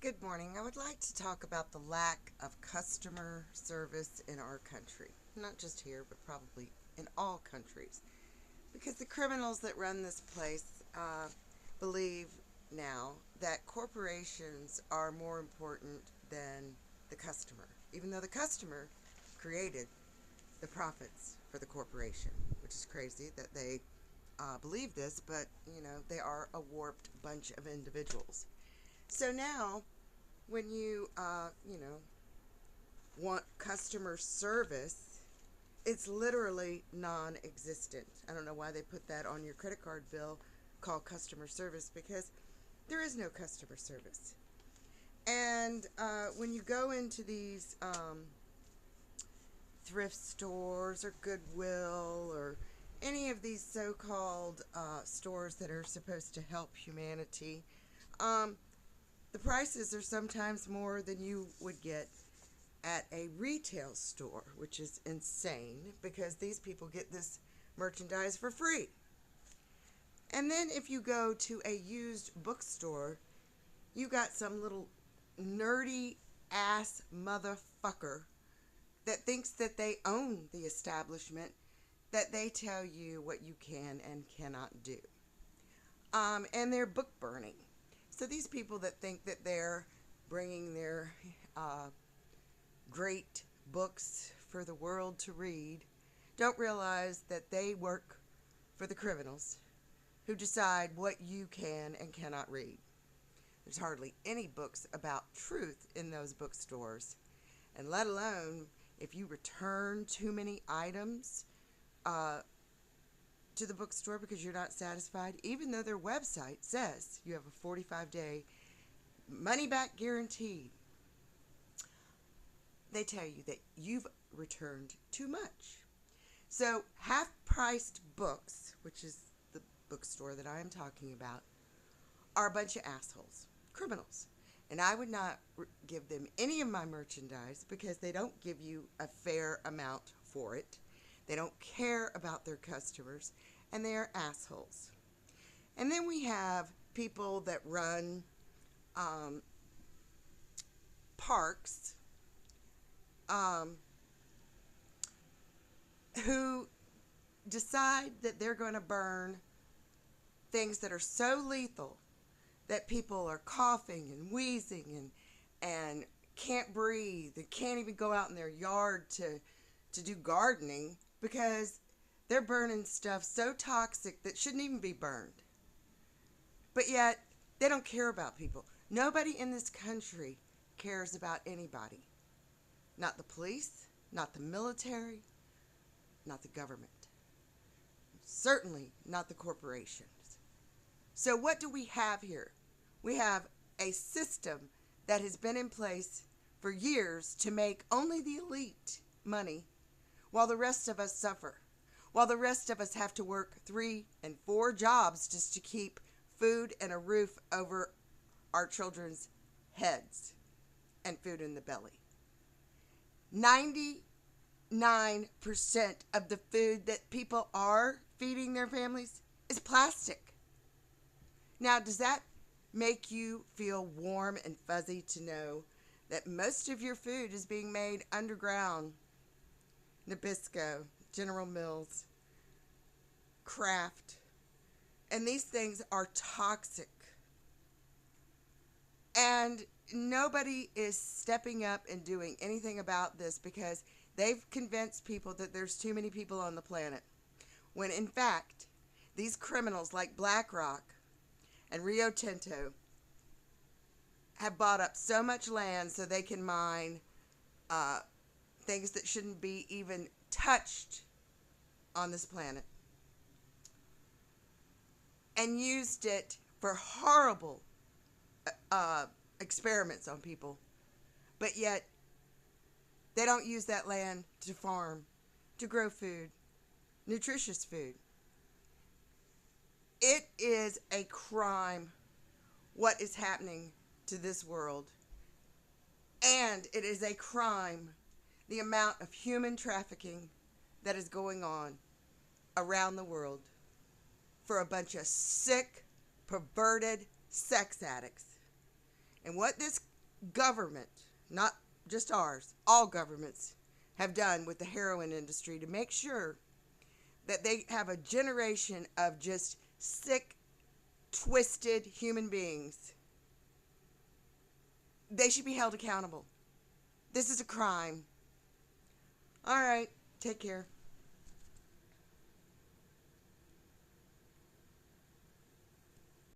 Good morning. I would like to talk about the lack of customer service in our country. Not just here, but probably in all countries. Because the criminals that run this place believe now that corporations are more important than the customer, even though the customer created the profits for the corporation, which is crazy that they believe this, but they are a warped bunch of individuals. So now when you want customer service, it's literally non existent. I don't know why they put that on your credit card bill called customer service because there is no customer service. And when you go into these thrift stores or Goodwill or any of these so called stores that are supposed to help humanity, um, the prices are sometimes more than you would get at a retail store, which is insane because these people get this merchandise for free. And then if you go to a used bookstore, you got some little nerdy ass motherfucker that thinks that they own the establishment, that they tell you what you can and cannot do. And they're book burning. So these people that think that they're bringing their great books for the world to read don't realize that they work for the criminals who decide what you can and cannot read. There's hardly any books about truth in those bookstores, and let alone if you return too many items to the bookstore because you're not satisfied, even though their website says you have a 45-day money back guaranteed. They tell you that you've returned too much. So half-priced books, which is the bookstore that I am talking about, are a bunch of assholes, criminals. And I would not give them any of my merchandise because they don't give you a fair amount for it. They don't care about their customers, and they are assholes. And then we have people that run parks who decide that they're going to burn things that are so lethal that people are coughing and wheezing and can't breathe and can't even go out in their yard to do gardening because they're burning stuff so toxic that shouldn't even be burned. But yet, they don't care about people. Nobody in this country cares about anybody. Not the police, not the military, not the government. Certainly not the corporations. So what do we have here? We have a system that has been in place for years to make only the elite money while the rest of us suffer. While the rest of us have to work 3 and 4 jobs just to keep food and a roof over our children's heads and food in the belly. 99% of the food that people are feeding their families is plastic. Now, does that make you feel warm and fuzzy to know that most of your food is being made underground? Nabisco, General Mills, Kraft, and these things are toxic. And nobody is stepping up and doing anything about this because they've convinced people that there's too many people on the planet. When in fact, these criminals like BlackRock and Rio Tinto have bought up so much land so they can mine things that shouldn't be even touched on this planet, and used it for horrible experiments on people. But yet, they don't use that land to farm, to grow food, nutritious food. It is a crime what is happening to this world. And it is a crime the amount of human trafficking that is going on around the world for a bunch of sick, perverted sex addicts. And what this government, not just ours, all governments have done with the heroin industry to make sure that they have a generation of just sick, twisted human beings. They should be held accountable. This is a crime. All right, take care.